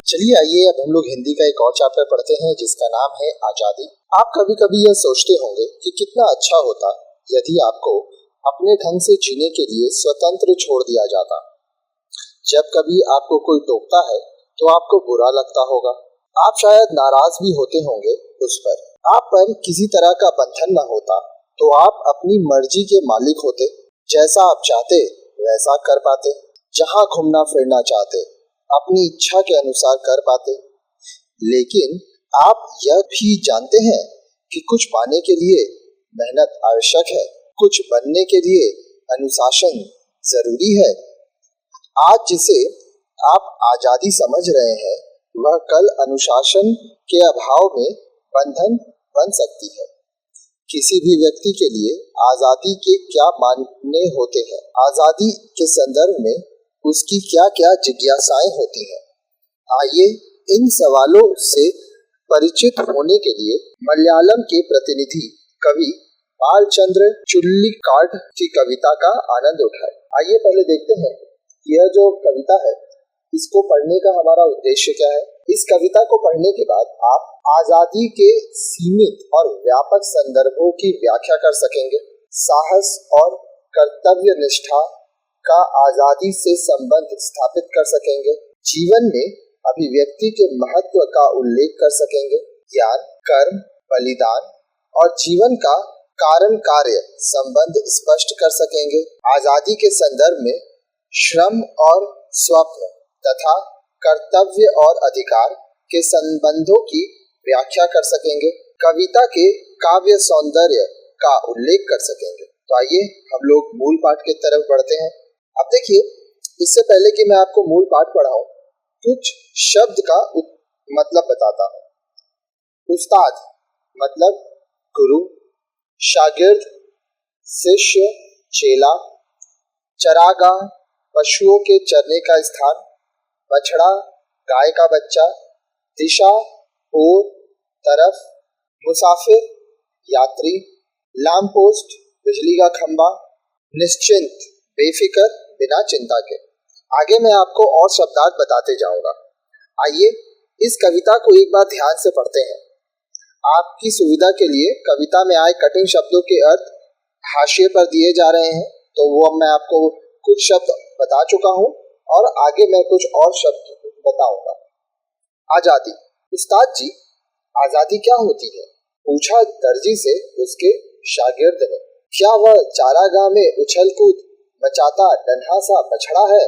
चलिए आइए अब हम लोग हिंदी का एक और चैप्टर पढ़ते हैं जिसका नाम है आजादी। आप कभी कभी यह सोचते होंगे कि कितना अच्छा होता यदि आपको अपने ढंग से जीने के लिए स्वतंत्र छोड़ दिया जाता। जब कभी आपको कोई टोकता है तो आपको बुरा लगता होगा, आप शायद नाराज भी होते होंगे उस पर। आप पर किसी तरह का बंधन न होता तो आप अपनी मर्जी के मालिक होते, जैसा आप चाहते वैसा कर पाते, जहां घूमना फिरना चाहते अपनी इच्छा के अनुसार कर पाते। लेकिन आप यह भी जानते हैं कि कुछ पाने के लिए मेहनत आवश्यक है, कुछ बनने के लिए अनुशासन जरूरी है। आज जिसे आप आजादी समझ रहे हैं वह कल अनुशासन के अभाव में बंधन बन सकती है। किसी भी व्यक्ति के लिए आजादी के क्या मायने होते हैं, आजादी के संदर्भ में उसकी क्या क्या जिज्ञासाएं होती हैं। आइए इन सवालों से परिचित होने के लिए मलयालम के प्रतिनिधि कवि बालचंद्र चुल्लिकाड की कविता का आनंद उठाएं। आइए पहले देखते हैं यह जो कविता है इसको पढ़ने का हमारा उद्देश्य क्या है। इस कविता को पढ़ने के बाद आप आजादी के सीमित और व्यापक संदर्भों की व्याख्या कर सकेंगे, साहस और कर्तव्य निष्ठा का आजादी से संबंध स्थापित कर सकेंगे, जीवन में अभिव्यक्ति के महत्व का उल्लेख कर सकेंगे, ज्ञान, कर्म, बलिदान और जीवन का कारण कार्य संबंध स्पष्ट कर सकेंगे। आजादी के संदर्भ में श्रम और स्वप्न तथा कर्तव्य और अधिकार के संबंधों की व्याख्या कर सकेंगे, कविता के काव्य सौंदर्य का उल्लेख कर सकेंगे। तो आइए हम लोग मूल पाठ की तरफ बढ़ते हैं। अब देखिए, इससे पहले कि मैं आपको मूल पाठ पढ़ाऊं, कुछ शब्द का मतलब बताता हूं। उस्ताद मतलब गुरु, शागिर्द शिष्य चेला, चरागाह पशुओं के चरने का स्थान, बछड़ा गाय का बच्चा, दिशा ओर तरफ, मुसाफिर यात्री, लैंप पोस्ट बिजली का खंबा, निश्चिंत बेफिक्र बिना चिंता के। आगे मैं आपको और शब्दार्थ बताते जाऊंगा। आइए इस कविता को एक बार ध्यान से पढ़ते हैं। आपकी सुविधा के लिए कविता में आए कठिन शब्दों के अर्थ हाशिए पर दिए जा रहे हैं, तो वो अब मैं आपको कुछ शब्द बता चुका हूँ और आगे मैं कुछ और शब्द बताऊंगा। आजादी। उस्ताद जी, आजादी क्या होती है? पूछा दर्जी से उसके शागिर्द ने। क्या वह चारागाह में उछल कूद मचाता नन्हा सा बछड़ा है,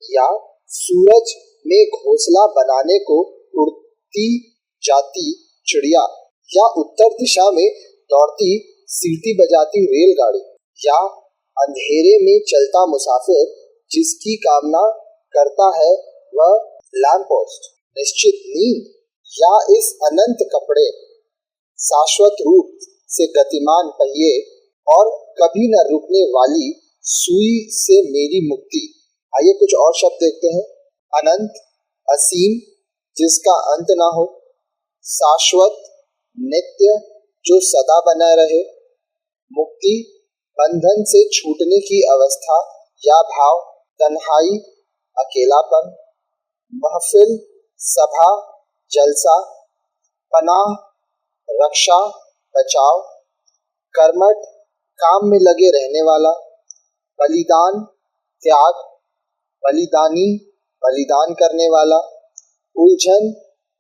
या सूरज में घोंसला बनाने को उड़ती जाती चिड़िया, या उत्तर दिशा में दौड़ती सीटी बजाती रेलगाड़ी, या अंधेरे में चलता मुसाफिर जिसकी कामना करता है वह लैंप पोस्ट, निश्चित नींद, या इस अनंत कपड़े शाश्वत रूप से गतिमान पहिए और कभी न रुकने वाली सुई से मेरी मुक्ति। आइए कुछ और शब्द देखते हैं। अनंत, असीम जिसका अंत ना हो, शाश्वत नित्य जो सदा बना रहे, मुक्ति बंधन से छूटने की अवस्था या भाव, तन्हाई अकेलापन, महफिल सभा जलसा, पनाह रक्षा बचाव, कर्मठ काम में लगे रहने वाला, बलिदान त्याग, बलिदानी बलिदान करने वाला, उलझन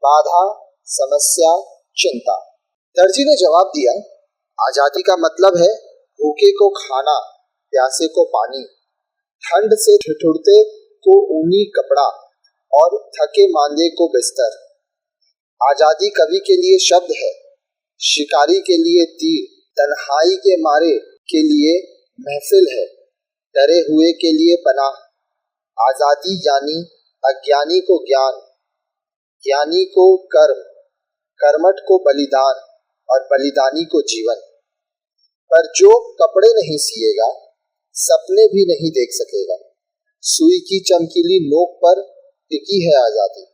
बाधा समस्या चिंता। दर्जी ने जवाब दिया, आजादी का मतलब है भूखे को खाना, प्यासे को पानी, ठंड से ठिठुरते को ऊनी कपड़ा और थके मांदे को बिस्तर। आजादी कवि के लिए शब्द है, शिकारी के लिए तीर, तन्हाई के मारे के लिए महफिल है, डरे हुए के लिए पनाह। आजादी यानी अज्ञानी को ज्ञान, ज्ञानी को कर्म, कर्मठ को बलिदान और बलिदानी को जीवन। पर जो कपड़े नहीं सिएगा सपने भी नहीं देख सकेगा। सुई की चमकीली नोक पर टिकी है आजादी।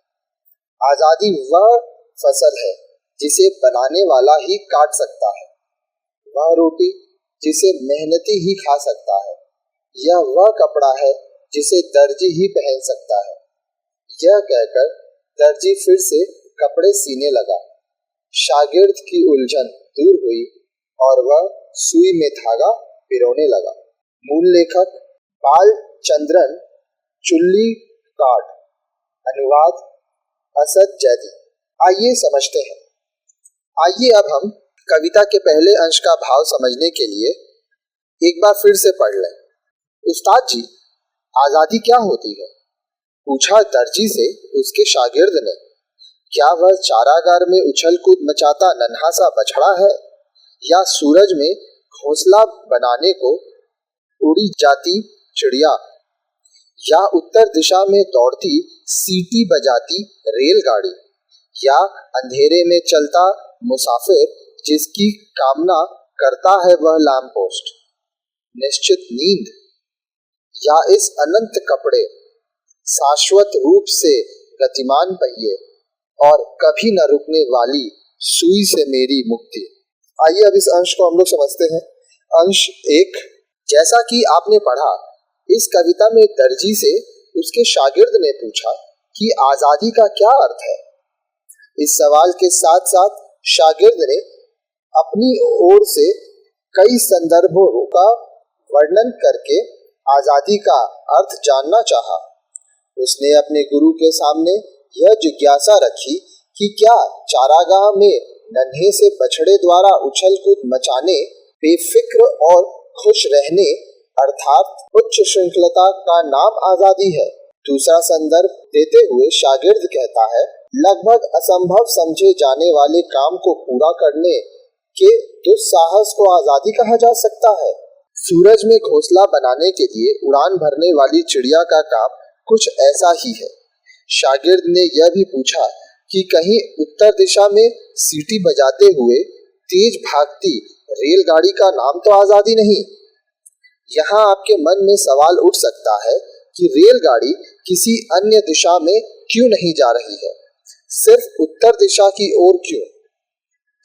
आजादी वह फसल है जिसे बनाने वाला ही काट सकता है, वह रोटी जिसे मेहनती ही खा सकता है, यह वह कपड़ा है जिसे दर्जी ही पहन सकता है। यह कहकर दर्जी फिर से कपड़े सीने लगा। शागिर्द की उलझन दूर हुई और वह सुई में धागा पिरोने लगा। मूल लेखक बाल चंद्रन चुल्ली काट, अनुवाद असद जैदी। आइए समझते हैं। आइए अब हम कविता के पहले अंश का भाव समझने के लिए एक बार फिर से पढ़ लें। उस्ताद जी, आजादी क्या होती है? पूछा दर्जी से उसके शागिर्द ने। क्या वह चारागार में उछल कूद मचाता नन्हा सा बछड़ा है, या सूरज में घोंसला बनाने को उड़ी जाती चिड़िया, या उत्तर दिशा में दौड़ती सीटी बजाती रेलगाड़ी, या अंधेरे में चलता मुसाफिर जिसकी कामना करता है वह लैंप पोस्ट? निश्चित नींद, या इस अनंत कपड़े, शाश्वत रूप से गतिमान पहिए और कभी न रुकने वाली सुई से मेरी मुक्ति? आइए अब इस अंश को हम लोग समझते हैं। अंश एक। जैसा कि आपने पढ़ा, इस कविता में दर्जी से उसके शागिर्द ने पूछा कि आजादी का क्या अर्थ है। इस सवाल के साथ साथ शागिर्द ने अपनी ओर से कई संदर्भों का वर्णन करके आजादी का अर्थ जानना चाहा। उसने अपने गुरु के सामने यह जिज्ञासा रखी कि क्या चारागाह में नन्हे से बछड़े द्वारा उछल कूद मचाने, बेफिक्र और खुश रहने अर्थात उच्च श्रृंखलता का नाम आजादी है? दूसरा संदर्भ देते हुए शागिर्द कहता है, लगभग असंभव समझे जाने वाले काम को पूरा करने के दुस्साहस को आजादी कहा जा सकता है। सूरज में घोंसला बनाने के लिए उड़ान भरने वाली चिड़िया का काम कुछ ऐसा ही है। शागिर्द ने यह भी पूछा कि कहीं उत्तर दिशा में सीटी बजाते हुए तेज भागती रेलगाड़ी का नाम तो आजादी नहीं? यहाँ आपके मन में सवाल उठ सकता है कि रेलगाड़ी किसी अन्य दिशा में क्यों नहीं जा रही है, सिर्फ उत्तर दिशा की ओर क्यों?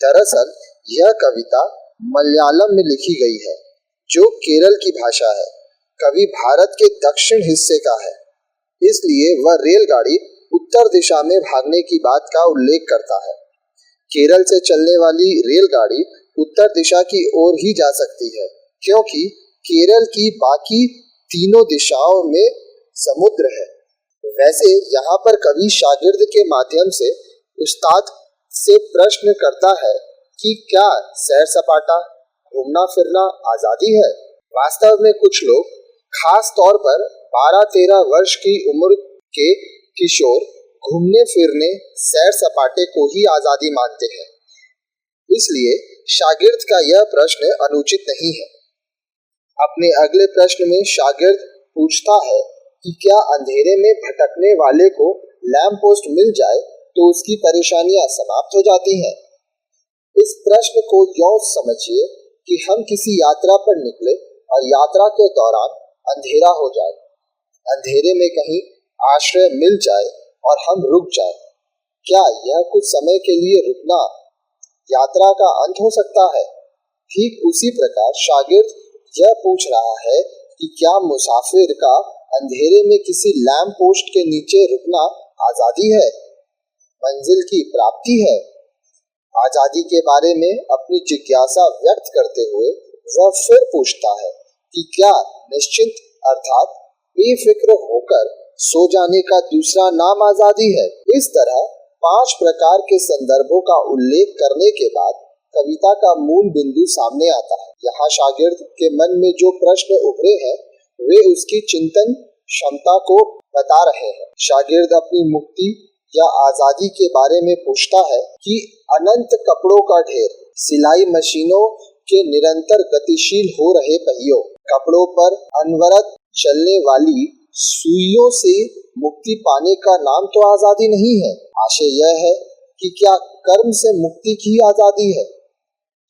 दरअसल यह कविता मलयालम में लिखी गई है, जो केरल की भाषा है। कवि भारत के दक्षिण हिस्से का है, इसलिए वह रेलगाड़ी उत्तर दिशा में भागने की बात का उल्लेख करता है। केरल से चलने वाली रेलगाड़ी उत्तर दिशा की ओर ही जा सकती है, क्योंकि केरल की बाकी तीनों दिशाओं में समुद्र है। वैसे यहाँ पर कवि शागिर्द के माध्यम से उस्ताद से प्रश्न करता है कि क्या सैर सपाटा, घूमना फिरना आजादी है? वास्तव में कुछ लोग, खास तौर पर 12-13 वर्ष की उम्र के किशोर, घूमने फिरने, सैर सपाटे को ही आजादी मानते हैं। इसलिए शागिर्द का यह प्रश्न अनुचित नहीं है। अपने अगले प्रश्न में शागिर्द पूछता है कि क्या अंधेरे में भटकने वाले को लैंप पोस्ट मिल जाए तो उसकी परेशानियां समाप्त हो जाती हैं? इस प्रश्न को यूं समझिए कि हम किसी यात्रा पर निकले और यात्रा के दौरान अंधेरा हो जाए, अंधेरे में कहीं आश्रय मिल जाए और हम रुक जाए। क्या यह कुछ समय के लिए रुकना यात्रा का अंत हो सकता है? ठीक उसी प्रकार शागिर्द यह पूछ रहा है कि क्या मुसाफिर का अंधेरे में किसी लैंप पोस्ट के नीचे रुकना आजादी है, मंजिल की प्राप्ति है? आजादी के बारे में अपनी जिज्ञासा व्यक्त करते हुए वह फिर पूछता है कि क्या निश्चिंत अर्थात बेफिक्र होकर सो जाने का दूसरा नाम आजादी है? इस तरह 5 प्रकार के संदर्भों का उल्लेख करने के बाद कविता का मूल बिंदु सामने आता है। यहाँ शागिर्द के मन में जो प्रश्न उभरे हैं वे उसकी चिंतन क्षमता को बता रहे हैं। शागिर्द अपनी मुक्ति या आजादी के बारे में पूछता है कि अनंत कपड़ों का ढेर, सिलाई मशीनों के निरंतर गतिशील हो रहे पहियों, कपड़ों पर अनवरत चलने वाली सुइयों से मुक्ति पाने का नाम तो आजादी नहीं है। आशय यह है कि क्या कर्म से मुक्ति की आजादी है?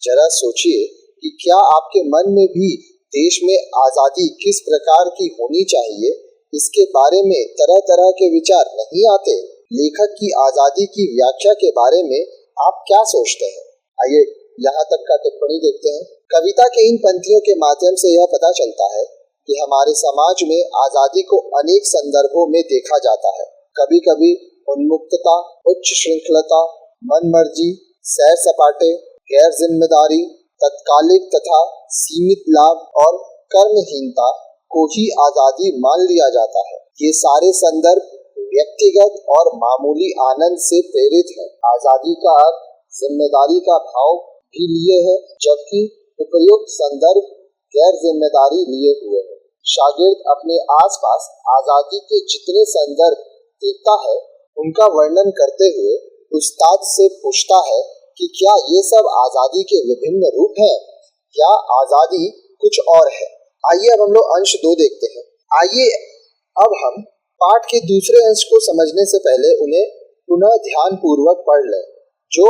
जरा सोचिए कि क्या आपके मन में भी देश में आजादी किस प्रकार की होनी चाहिए, इसके बारे में तरह तरह के विचार नहीं आते? लेखक की आजादी की व्याख्या के बारे में आप क्या सोचते हैं? आइए यहाँ तक का टिप्पणी देखते हैं। कविता के इन पंक्तियों के माध्यम से यह पता चलता है कि हमारे समाज में आजादी को अनेक संदर्भों में देखा जाता है। कभी कभी उन्मुक्तता, उच्च श्रृंखलता, मनमर्जी, सैर सपाटे, गैर जिम्मेदारी, तत्कालिक तथा सीमित लाभ और कर्महीनता को ही आजादी मान लिया जाता है। ये सारे संदर्भ व्यक्तिगत और मामूली आनंद से प्रेरित है। आजादी का अर्थ जिम्मेदारी का भाव भी लिए है, जबकि उपयुक्त संदर्भ गैर जिम्मेदारी लिए हुए है। शागिर्द अपने आसपास आजादी के जितने संदर्भ देखता है, उनका वर्णन करते हुए उस्ताद से पूछता है कि क्या ये सब आजादी के विभिन्न रूप हैं या आजादी कुछ और है। आइए अब हम लोग अंश 2 देखते हैं। आइए अब हम पाठ के दूसरे अंश को समझने से पहले उन्हें पुनः ध्यान पूर्वक पढ़ लें, जो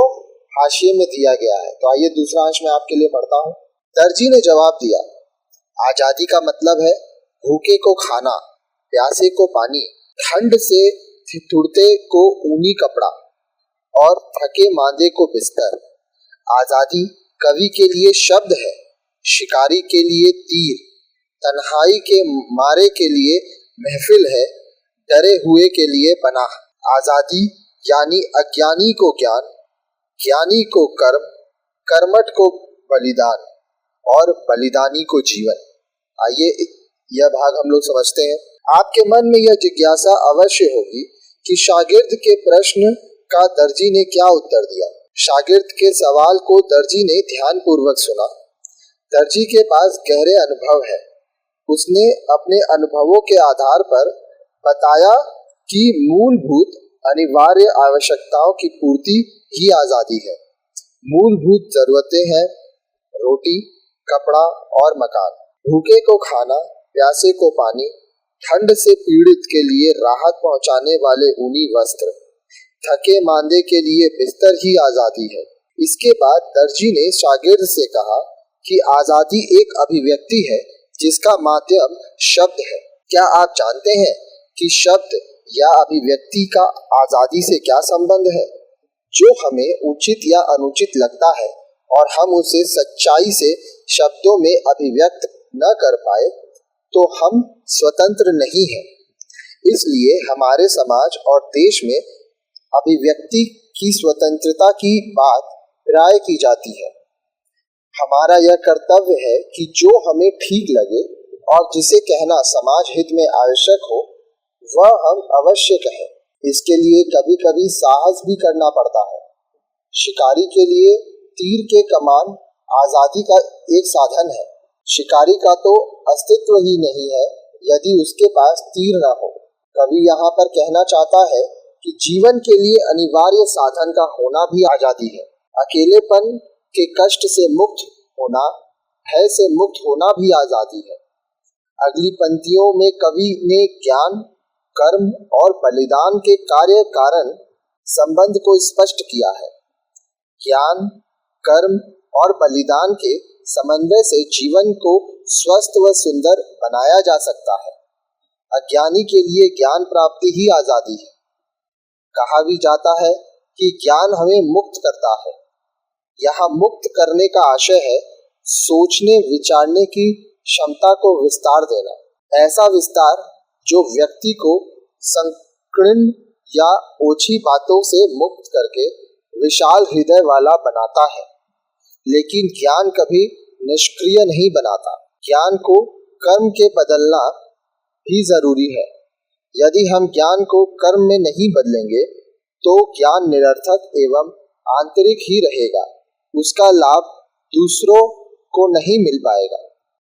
हाशिए में दिया गया है। तो आइए दूसरा अंश मैं आपके लिए पढ़ता हूँ। दर्जी ने जवाब दिया, आजादी का मतलब है भूखे को खाना, प्यासे को पानी, ठंड से ठिठुरते को ऊनी कपड़ा और थके मांदे को बिस्तर। आजादी कवि के लिए शब्द है, शिकारी के लिए तीर, तन्हाई के मारे के लिए महफिल है, डरे हुए के लिए पनाह। आजादी यानी अज्ञानी को ज्ञान, ज्ञानी को कर्म, कर्मठ को बलिदान और बलिदानी को जीवन। आइए यह भाग हम लोग समझते हैं। आपके मन में यह जिज्ञासा अवश्य होगी कि शागिर्द के प्रश्न का दर्जी ने क्या उत्तर दिया। शागिर्द के सवाल को दर्जी ने ध्यान पूर्वक सुना। दर्जी के पास गहरे अनुभव है। उसने अपने अनुभवों के आधार पर बताया कि मूलभूत अनिवार्य आवश्यकताओं की पूर्ति ही आजादी है। मूलभूत जरूरतें हैं रोटी, कपड़ा और मकान, भूखे को खाना, प्यासे को पानी, ठंड से पीड़ित के लिए राहत पहुंचाने वाले ऊनी वस्त्र, थके मांदे के लिए बिस्तर ही आजादी है। इसके बाद दर्जी ने शागिर्द से कहा कि आजादी एक अभिव्यक्ति है जिसका माध्यम शब्द है। क्या आप जानते हैं कि शब्द या अभिव्यक्ति का आजादी से क्या संबंध है? जो हमें उचित या अनुचित लगता है और हम उसे सच्चाई से शब्दों में अभिव्यक्त न कर पाए, तो हम स्वतंत्र नहीं हैं। इसलिए हमारे समाज और देश में अभिव्यक्ति की स्वतंत्रता की बात प्राय की जाती है। हमारा यह कर्तव्य है कि जो हमें ठीक लगे और जिसे कहना समाज हित में आवश्यक हो, वह हम अवश्य कहें। इसके लिए कभी कभी साहस भी करना पड़ता है। शिकारी के लिए तीर के कमान आजादी का एक साधन है। शिकारी का तो अस्तित्व ही नहीं है यदि उसके पास तीर न हो। कवि यहाँ पर कहना चाहता है कि जीवन के लिए अनिवार्य साधन का होना भी आजादी है। अकेलेपन के कष्ट से मुक्त होना, भय से मुक्त होना भी आजादी है। अगली पंक्तियों में कवि ने ज्ञान, कर्म और बलिदान के कार्य कारण संबंध को स्पष्ट किया है। ज्ञान, कर्म और बलिदान के समन्वय से जीवन को स्वस्थ व सुंदर बनाया जा सकता है। अज्ञानी के लिए ज्ञान प्राप्ति ही आजादी है। कहा भी जाता है कि ज्ञान हमें मुक्त करता है। यहाँ मुक्त करने का आशय है सोचने विचारने की क्षमता को विस्तार देना। ऐसा विस्तार जो व्यक्ति को संकीर्ण या ओछी बातों से मुक्त करके विशाल हृदय वाला बनाता है। लेकिन ज्ञान कभी निष्क्रिय नहीं बनाता। ज्ञान को कर्म के बदलना भी जरूरी है। यदि हम ज्ञान को कर्म में नहीं बदलेंगे तो ज्ञान निरर्थक एवं आंतरिक ही रहेगा। उसका लाभ दूसरों को नहीं मिल पाएगा।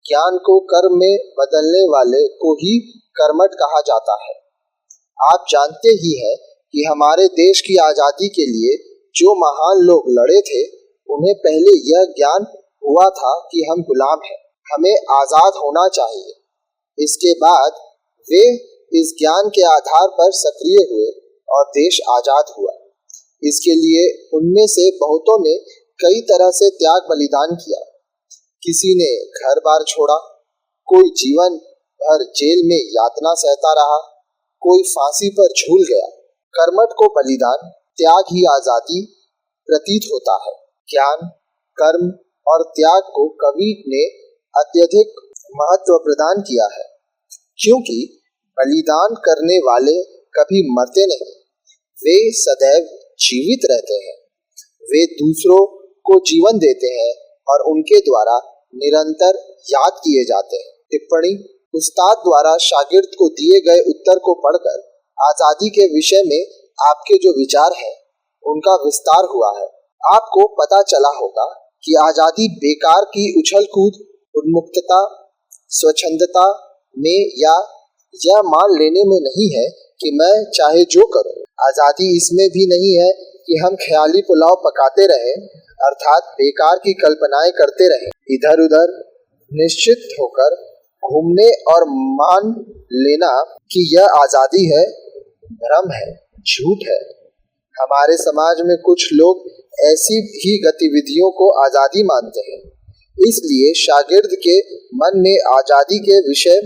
ज्ञान को कर्म में बदलने वाले को ही कर्मठ कहा जाता है। आप जानते ही हैं कि हमारे देश की आजादी के लिए जो महान लोग लड़े थे, उन्हें पहले यह ज्ञान हुआ था कि हम गुलाम हैं, हमें आजाद होना चाहिए। इसके बाद वे इस ज्ञान के आधार पर सक्रिय हुए और देश आजाद हुआ। इसके लिए उनमें से बहुतों ने कई तरह से त्याग बलिदान किया। किसी ने घर बार छोड़ा, कोई जीवन भर जेल में यातना सहता रहा, कोई फांसी पर झूल गया। कर्मठ को बलिदान, त्याग ही आजादी प्रतीत होता है। ज्ञान, कर्म और त्याग को कवि ने अत्यधिक महत्व प्रदान किया है, क्योंकि बलिदान करने वाले कभी मरते नहीं, वे सदैव जीवित रहते हैं। वे दूसरों को जीवन देते हैं और उनके द्वारा निरंतर याद किए जाते हैं। टिप्पणी: उस्ताद द्वारा शागिर्द को दिए गए उत्तर को पढ़कर आजादी के विषय में आपके जो विचार हैं उनका विस्तार हुआ है। आपको पता चला होगा कि आजादी बेकार की उछल कूद, उन्मुक्तता, स्वच्छंदता में या यह मान लेने में नहीं है कि मैं चाहे जो करूं। आजादी इसमें भी नहीं है कि हम ख्याली पुलाव पकाते रहें, अर्थात बेकार की कल्पनाएं करते रहें, इधर उधर निश्चित होकर घूमने और मान लेना कि यह आजादी है, भ्रम है, झूठ है। हमारे समाज में कुछ लोग ऐसी ही गतिविधियों को आजादी मानते हैं। इसलिए शागिर्द के मन में आजादी के विषय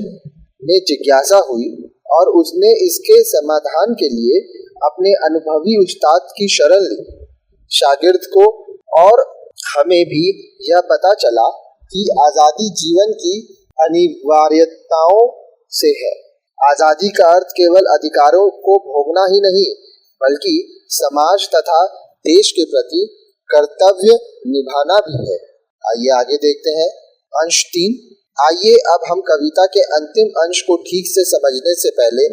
में जिज्ञासा हुई और उसने इसके समाधान के लिए अपने अनुभवी उस्ताद की शरण ली। शागिर्द को और हमें भी यह पता चला कि आजादी जीवन की अनिवार्यताओं से है। आजादी का अर्थ केवल अधिकारों को भोगना ही नहीं, बल्कि समाज तथा देश के प्रति कर्तव्य निभाना भी है। आइए आगे देखते हैं अंश 3। आइए अब हम कविता के अंतिम अंश को ठीक से समझने से पहले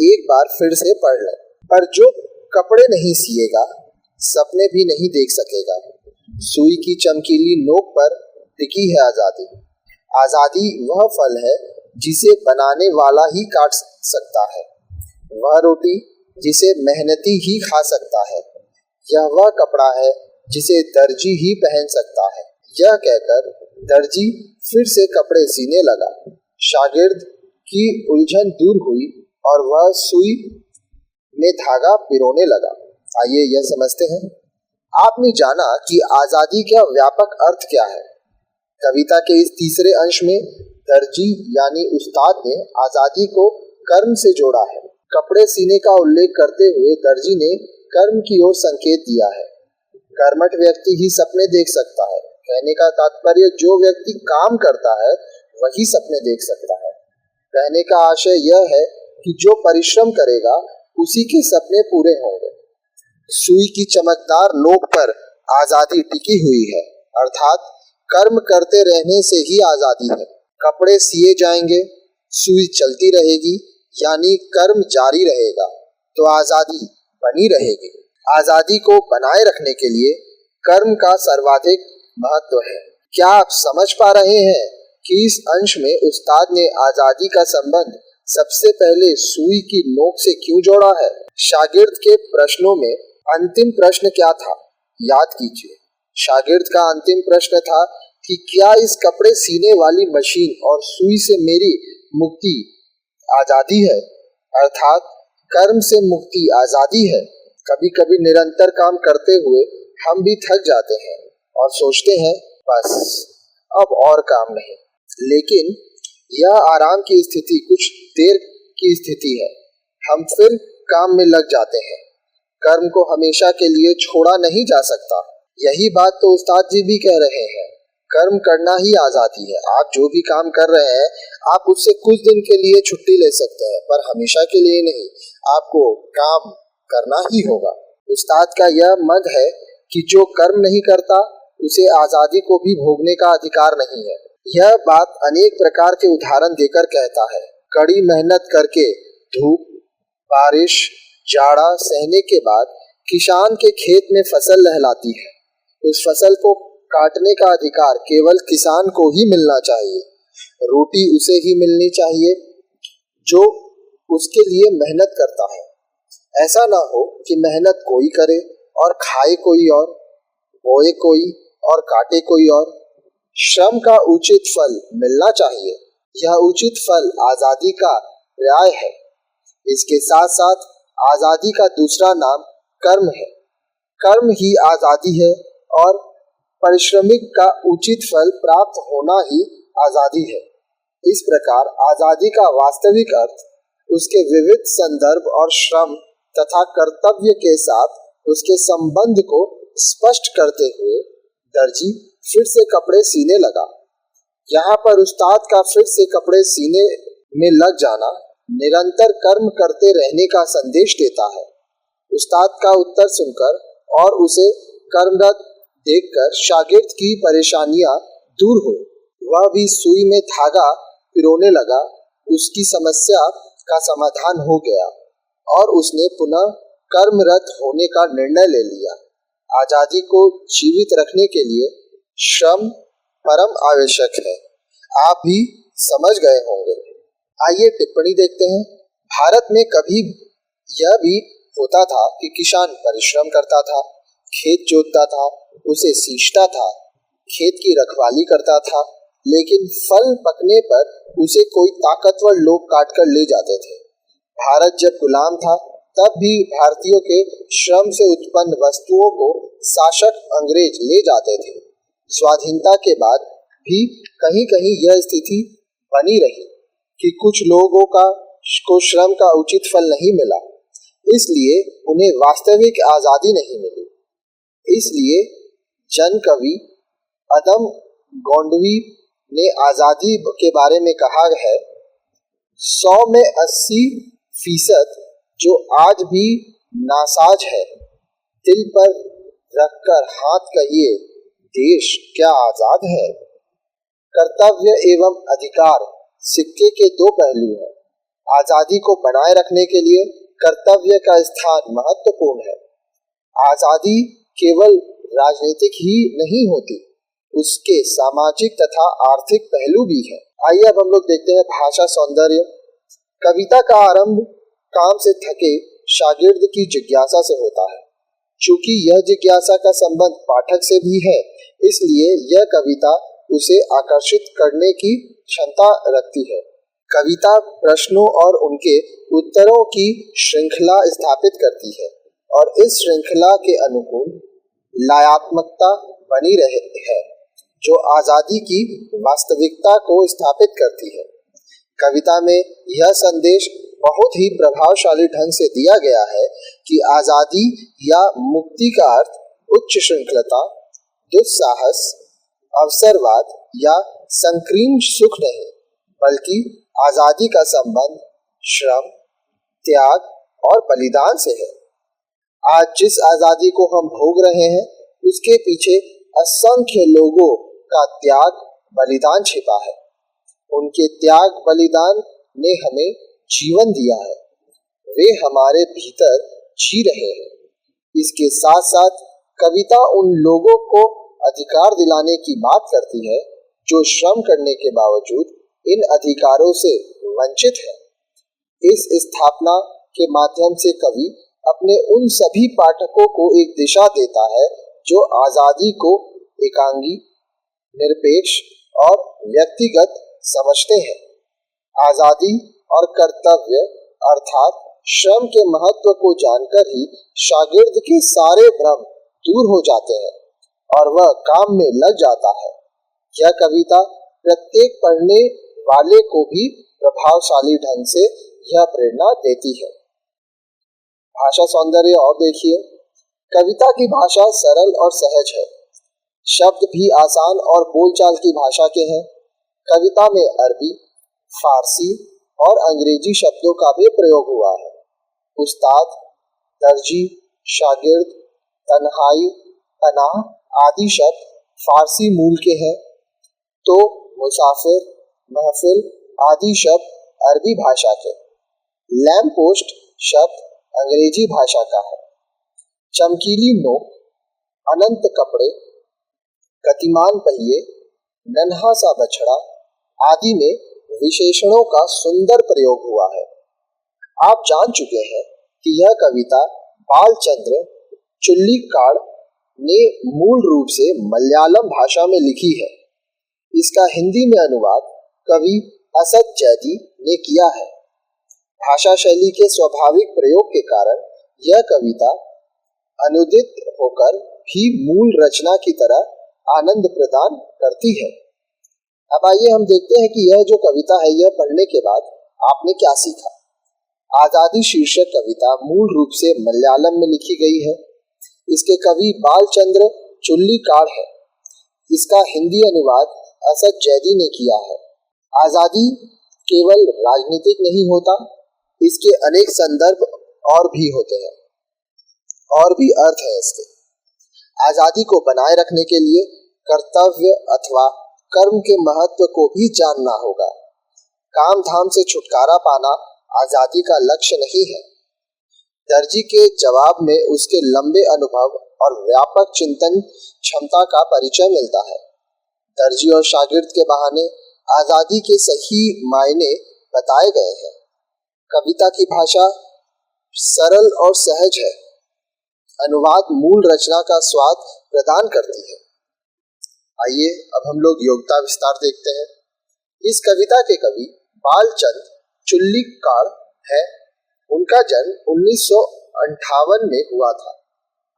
एक बार फिर से पढ़ लें। पर जो कपड़े नहीं सिएगा, सपने भी नहीं देख सकेगा। सुई की चमकीली नोक पर टिकी है आजादी। आजादी वह फल है जिसे बनाने वाला ही काट सकता है, वह रोटी जिसे मेहनती ही खा सकता है, यह वह कपड़ा है जिसे दर्जी ही पहन सकता है। यह कहकर दर्जी फिर से कपड़े सीने लगा। शागिर्द की उलझन दूर हुई और वह सुई में धागा पिरोने लगा। आइए यह समझते हैं। आपने जाना कि आजादी का व्यापक अर्थ क्या है। कविता के इस तीसरे अंश में दर्जी यानी उस्ताद ने आजादी को कर्म से जोड़ा है। कपड़े सीने का उल्लेख करते हुए दर्जी ने कर्म की ओर संकेत दिया है। कर्मठ व्यक्ति ही सपने देख सकता है। कहने का तात्पर्य जो व्यक्ति काम करता है वही सपने देख सकता है। कहने का आशय यह है कि जो परिश्रम करेगा उसी के सपने पूरे होंगे। सुई की चमकदार नोक पर आजादी टिकी हुई है, अर्थात कर्म करते रहने से ही आजादी है। कपड़े सिए जाएंगे, सुई चलती रहेगी, यानी कर्म जारी रहेगा, तो आजादी बनी रहेगी। आजादी को बनाए रखने के लिए कर्म का सर्वाधिक महत्व है। क्या आप समझ पा रहे हैं कि इस अंश में उस्ताद ने आजादी का संबंध सबसे पहले सुई की नोक से क्यों जोड़ा है? शागिर्द के प्रश्नों में अंतिम प्रश्न क्या था? याद कीजिए। शागिर्द का अंतिम प्रश्न था कि क्या इस कपड़े सीने वाली मशीन और सुई से मेरी मुक्ति आजादी है, अर्थात कर्म से मुक्ति आजादी है। कभी कभी निरंतर काम करते हुए हम भी थक जाते हैं और सोचते हैं बस अब और काम नहीं। लेकिन यह आराम की स्थिति कुछ देर की स्थिति है। हम फिर काम में लग जाते हैं। कर्म को हमेशा के लिए छोड़ा नहीं जा सकता। यही बात तो उस्ताद जी भी कह रहे हैं। कर्म करना ही आजादी है। आप जो भी काम कर रहे हैं आप उससे कुछ दिन के लिए छुट्टी ले सकते हैं, पर हमेशा के लिए नहीं। आपको काम करना ही होगा। उस्ताद का यह मत है कि जो कर्म नहीं करता उसे आजादी को भी भोगने का अधिकार नहीं है। यह बात अनेक प्रकार के उदाहरण देकर कहता है। कड़ी मेहनत करके धूप, बारिश, जाड़ा सहने के बाद किसान के खेत में फसल लहलाती है। उस फसल को काटने का अधिकार केवल किसान को ही मिलना चाहिए। रोटी उसे ही मिलनी चाहिए जो उसके लिए मेहनत करता है। ऐसा ना हो कि मेहनत कोई करे और खाए कोई और, बोए कोई और काटे कोई और। श्रम का उचित फल मिलना चाहिए। यह उचित फल आजादी का पर्याय है। इसके साथ साथ आजादी का दूसरा नाम कर्म है। कर्म ही आजादी है और परिश्रमिक का उचित फल प्राप्त होना ही आजादी है। इस प्रकार आजादी का वास्तविक अर्थ उसके विविध संदर्भ और श्रम तथा कर्तव्य के साथ उसके संबंध को स्पष्ट करते हुए दर्जी फिर से कपड़े सीने लगा। यहाँ पर उस्ताद का फिर से कपड़े सीने में लग जाना निरंतर कर्म करते रहने का संदेश देता है। उस्ताद का उत्तर सुनकर और उसे कर्मरत देखकर शागिर्द की परेशानियां दूर हुई। वह भी सुई में धागा पिरोने लगा। उसकी समस्या का समाधान हो गया और उसने पुनः कर्मरत होने का निर्णय ले लिया। आजादी को जीवित रखने के लिए श्रम परम आवश्यक है। आप भी समझ गए होंगे। आइए टिप्पणी देखते हैं। भारत में कभी यह भी होता था कि किसान परिश्रम करता था, खेत जोतता था, उसे सींचता था, खेत की रखवाली करता था, लेकिन फल पकने पर उसे कोई ताकतवर लोग काट कर ले जाते थे। भारत जब गुलाम था तब भी भारतीयों के श्रम से उत्पन्न वस्तुओं को शासक अंग्रेज ले जाते थे। स्वाधीनता के बाद भी कहीं कहीं यह स्थिति बनी रही कि कुछ लोगों को श्रम का उचित फल नहीं मिला, इसलिए उन्हें वास्तविक आजादी नहीं मिली। इसलिए जन कवि अदम गोंडवी ने आजादी के बारे में कहा है, 100 में 80% जो आज भी नासाज है, दिल पर रखकर हाथ कहिए, देश क्या आजाद है। कर्तव्य एवं अधिकार सिक्के के दो पहलू हैं। आजादी को बनाए रखने के लिए कर्तव्य का स्थान महत्वपूर्ण है। आजादी केवल राजनीतिक ही नहीं होती, उसके सामाजिक तथा आर्थिक पहलू भी है। आइए अब हम लोग देखते हैं भाषा सौंदर्य। कविता का आरंभ काम से थके शागिर्द की जिज्ञासा से होता है। चूंकि यह जिज्ञासा का संबंध पाठक से भी है, इसलिए यह कविता उसे आकर्षित करने की क्षमता रखती है। कविता प्रश्नों और उनके उत्तरों की श्रृंखला स्थापित करती है और इस श्रृंखला के अनुकूल लयात्मकता बनी रहे है, जो आजादी की वास्तविकता को स्थापित करती है। कविता में यह संदेश बहुत ही प्रभावशाली ढंग से दिया गया है कि आजादी या मुक्ति का अर्थ उच्च श्रृंखलता, दुस्साहस, अवसरवाद या संकीर्ण सुख नहीं, बल्कि आजादी का संबंध श्रम, त्याग और बलिदान से है। आज जिस आजादी को हम भोग रहे हैं, उसके पीछे असंख्य लोगों का त्याग बलिदान छिपा है। उनके त्याग बलिदान ने हमें जीवन दिया है, वे हमारे भीतर जी रहे हैं। इसके साथ साथ कविता उन लोगों को अधिकार दिलाने की बात करती है जो श्रम करने के बावजूद इन अधिकारों से वंचित है। इस स्थापना के माध्यम से कवि अपने उन सभी पाठकों को एक दिशा देता है जो आजादी को एकांगी, निरपेक्ष और व्यक्तिगत समझते हैं। आजादी और कर्तव्य अर्थात श्रम के महत्व को जानकर ही शागिर्द के सारे भ्रम दूर हो जाते हैं और वह काम में लग जाता है। यह कविता प्रत्येक पढ़ने वाले को भी प्रभावशाली ढंग से यह प्रेरणा देती है। भाषा सौंदर्य और देखिए, कविता की भाषा सरल और सहज है। शब्द भी आसान और बोलचाल की भाषा के हैं। कविता में अरबी, फारसी और अंग्रेजी शब्दों का भी प्रयोग हुआ है। उस्ताद, दर्जी, शागिर्द, तन्हाई, पनाह आदि शब्द फारसी मूल के हैं, तो मुसाफिर, महफिल आदि शब्द अरबी भाषा के। लैंप पोस्ट शब्द अंग्रेजी भाषा का है। चमकीली नोक, अनंत कपड़े, गतिमान पहिए, नन्हा सा बछड़ा आदि में विशेषणों का सुंदर प्रयोग हुआ है। आप जान चुके हैं कि यह कविता बालचंद्र चुल्लीकाड़ ने मूल रूप से मलयालम भाषा में लिखी है। इसका हिंदी में अनुवाद कवि असद जैदी ने किया है। भाषा शैली के स्वाभाविक प्रयोग के कारण यह कविता अनुदित होकर भी मूल रचना की तरह आनंद प्रदान करती है। अब आइए हम देखते हैं कि यह जो कविता है, यह पढ़ने के बाद आपने क्या सीखा। आजादी शीर्षक कविता मूल रूप से मलयालम में लिखी गई है। इसके कवि बालचंद्र चुल्लीकाड़ है। इसका हिंदी अनुवाद असद जैदी ने किया है। आजादी केवल राजनीतिक नहीं होता, इसके अनेक संदर्भ और भी होते हैं। और भी अर्थ है इसके। आजादी को बनाए रखने के लिए कर्तव्य अथवा कर्म के महत्व को भी जानना होगा। काम धाम से छुटकारा पाना आजादी का लक्ष्य नहीं है। दर्जी के जवाब में उसके लंबे अनुभव और व्यापक चिंतन क्षमता का परिचय मिलता है। दर्जी और शागिर्द के बहाने आजादी के सही मायने बताए गए हैं। कविता की भाषा सरल और सहज है। अनुवाद मूल रचना का स्वाद प्रदान करती है। आइए अब हम लोग योग्यता विस्तार देखते हैं। इस कविता के कवि बालचंद चुल्लीकार है। उनका जन्म 1958 में हुआ था।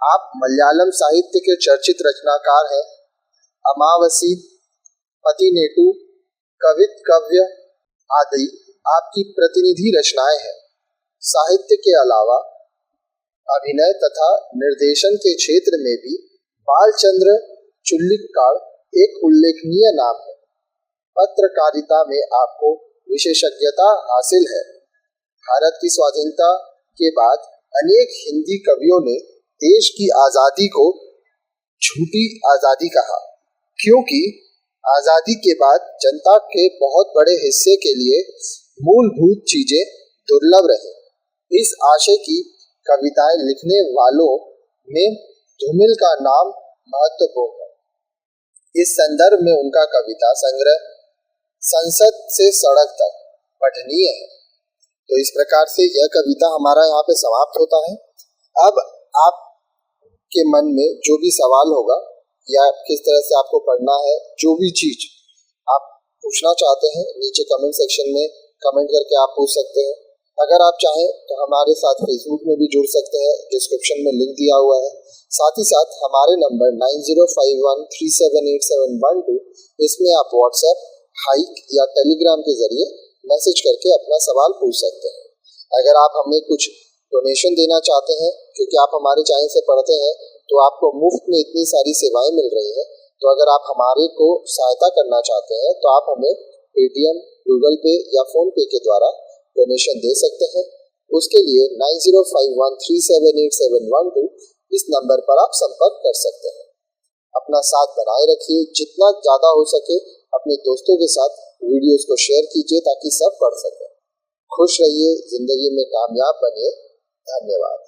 आप मलयालम साहित्य के चर्चित रचनाकार हैं। अमावसी, पतिनेटु, कवित्कव्य आदि आपकी प्रतिनिधि रचनाएं हैं। साहित्य के अलावा अभिनय तथा निर्देशन के क्षेत्र में भी बालचंद्र चुल्लीकार एक उल्लेखनीय नाम है। पत्रकारिता में आपको विशेषज्ञता हासिल है। भारत की स्वाधीनता के बाद अनेक हिंदी कवियों ने देश की आजादी को झूठी आजादी कहा, क्योंकि आजादी के बाद जनता के बहुत बड़े हिस्से के लिए मूलभूत चीजें दुर्लभ रही। इस आशय की कविताएं लिखने वालों में धूमिल का नाम महत्वपूर्ण है। इस संदर्भ में उनका कविता संग्रह संसद से सड़क तक पठनीय है। तो इस प्रकार से यह कविता हमारा यहाँ पे समाप्त होता है। अब आपके मन में जो भी सवाल होगा या किस तरह से आपको पढ़ना है, जो भी चीज आप पूछना चाहते हैं, नीचे कमेंट सेक्शन में कमेंट करके आप पूछ सकते हैं। अगर आप चाहें तो हमारे साथ फेसबुक में भी जुड़ सकते हैं, डिस्क्रिप्शन में लिंक दिया हुआ है। साथ ही साथ हमारे नंबर 9051378712 इसमें आप व्हाट्सएप, हाइक या टेलीग्राम के जरिए मैसेज करके अपना सवाल पूछ सकते हैं। अगर आप हमें कुछ डोनेशन देना चाहते हैं, क्योंकि आप हमारे चैनल से पढ़ते हैं तो आपको मुफ्त में इतनी सारी सेवाएं मिल रही हैं, तो अगर आप हमारे को सहायता करना चाहते हैं तो आप हमें पेटीएम, गूगल पे या फोन पे के द्वारा डोनेशन दे सकते हैं। उसके लिए 9051378712 इस नंबर पर आप संपर्क कर सकते हैं। अपना साथ बनाए रखिए। जितना ज्यादा हो सके अपने दोस्तों के साथ वीडियोस को शेयर कीजिए ताकि सब पढ़ सकें। खुश रहिए, जिंदगी में कामयाब बनिए। धन्यवाद।